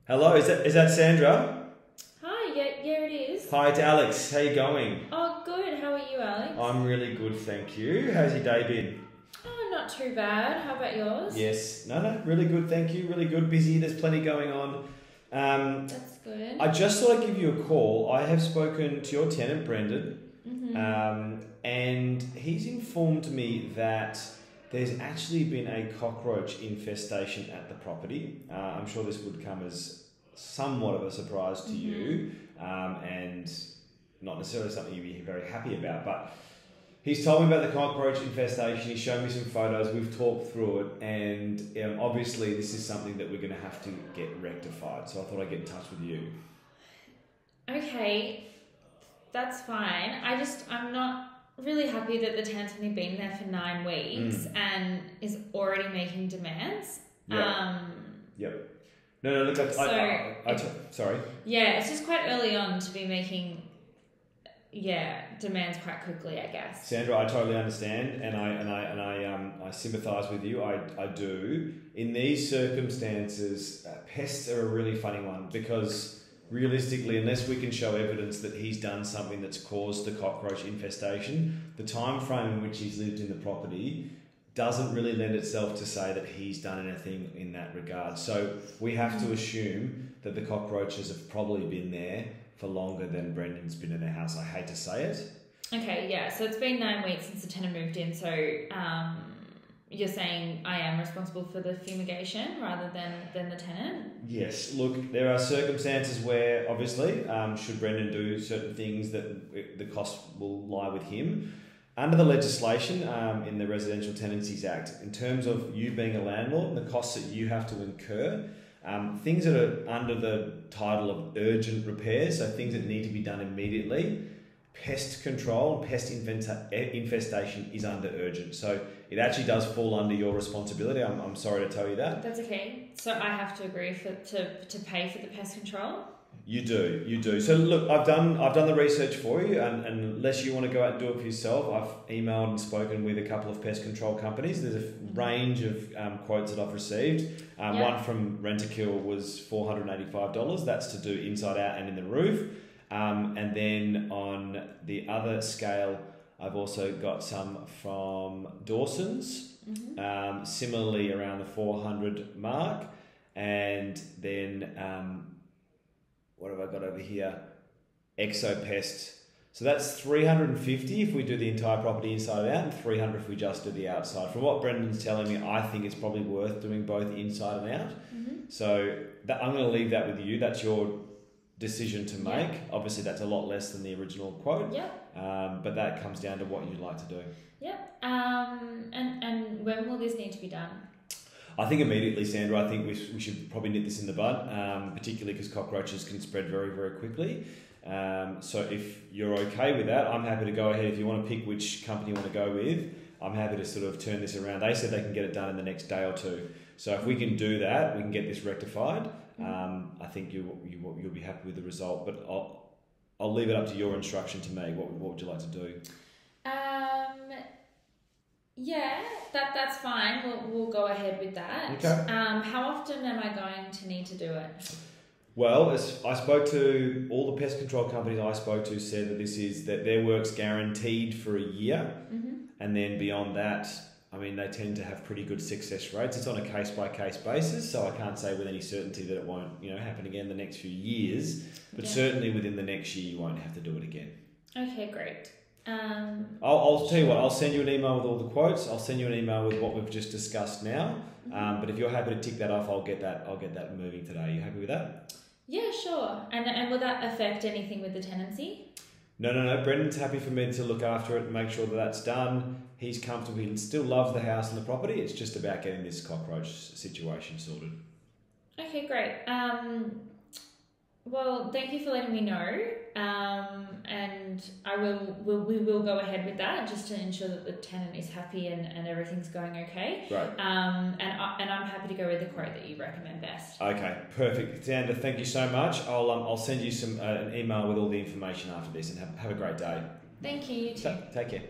Hello, is that Sandra? Hi, yeah, it is. Hi, it's Alex. How you going? Oh, good. How are you, Alex? I'm really good, thank you. How's your day been? Oh, not too bad. How about yours? Yes, no, really good, thank you. Really good, busy. There's plenty going on. That's good. I just thought I'd give you a call. I have spoken to your tenant, Brendan, and he's informed me that there's actually been a cockroach infestation at the property. I'm sure this would come as somewhat of a surprise to you, and not necessarily something you'd be very happy about, but he's told me about the cockroach infestation. He's shown me some photos. We've talked through it, and obviously this is something that we're going to have to get rectified. So I thought I'd get in touch with you. Okay, that's fine. I'm not really happy that the tenant's only been there for 9 weeks and is already making demands. Yep. No, look, sorry. Yeah, it's just quite early on to be making demands quite quickly, I guess. Sandra, I totally understand, and I sympathise with you. I do. In these circumstances, pests are a really funny one because realistically, unless we can show evidence that he's done something that's caused the cockroach infestation, the time frame in which he's lived in the property doesn't really lend itself to say that he's done anything in that regard. So we have to assume that the cockroaches have probably been there for longer than Brendan's been in their house. I hate to say it. Okay, yeah. So it's been 9 weeks since the tenant moved in. So you're saying I am responsible for the fumigation rather than the tenant? Yes. Look, there are circumstances where obviously should Brendan do certain things that the cost will lie with him. Under the legislation in the Residential Tenancies Act, in terms of you being a landlord and the costs that you have to incur, things that are under the title of urgent repairs, so things that need to be done immediately, pest control, pest infestation is under urgent. So it actually does fall under your responsibility. I'm sorry to tell you that. That's okay. So I have to agree to pay for the pest control? You do. So look, I've done the research for you, and unless you want to go out and do it for yourself, I've emailed and spoken with a couple of pest control companies. There's a range of quotes that I've received. One from Rentokil was $485. That's to do inside out and in the roof. And then on the other scale, I've also got some from Dawson's, similarly around the 400 mark, and then what have I got over here? Exopest. So that's 350 if we do the entire property inside out, and 300 if we just do the outside. From what Brendan's telling me, I think it's probably worth doing both inside and out. So I'm going to leave that with you. That's your decision to make. Obviously, that's a lot less than the original quote. But that comes down to what you'd like to do. And when will this need to be done? I think immediately, Sandra. I think we should probably nip this in the bud, particularly because cockroaches can spread very, very quickly. So if you're okay with that, I'm happy to go ahead. If you want to pick which company you want to go with, I'm happy to sort of turn this around. They said they can get it done in the next day or two. So if we can do that, we can get this rectified. I think you'll be happy with the result. But I'll leave it up to your instruction to make. What would you like to do? That's fine. We'll go ahead with that. Okay. How often am I going to need to do it? Well, as I spoke to all the pest control companies I spoke to said that their work's guaranteed for a year, and then beyond that, I mean, they tend to have pretty good success rates. It's on a case by case basis, so I can't say with any certainty that it won't, happen again the next few years. But certainly within the next year, you won't have to do it again. Okay, great. I'll tell you what. I'll send you an email with all the quotes. I'll send you an email with what we've just discussed now. But if you're happy to tick that off, I'll get that moving today. Are you happy with that? Yeah, sure. And will that affect anything with the tenancy? No. Brendan's happy for me to look after it and make sure that that's done. He's comfortable. He still loves the house and the property. It's just about getting this cockroach situation sorted. Okay, great. Well, thank you for letting me know. And we will go ahead with that just to ensure that the tenant is happy and everything's going okay. Right. And I'm happy to go with the quote that you recommend best. Okay, perfect. Xander, thank you so much. I'll send you an email with all the information after this, and have a great day. Thank you. You too. Take care.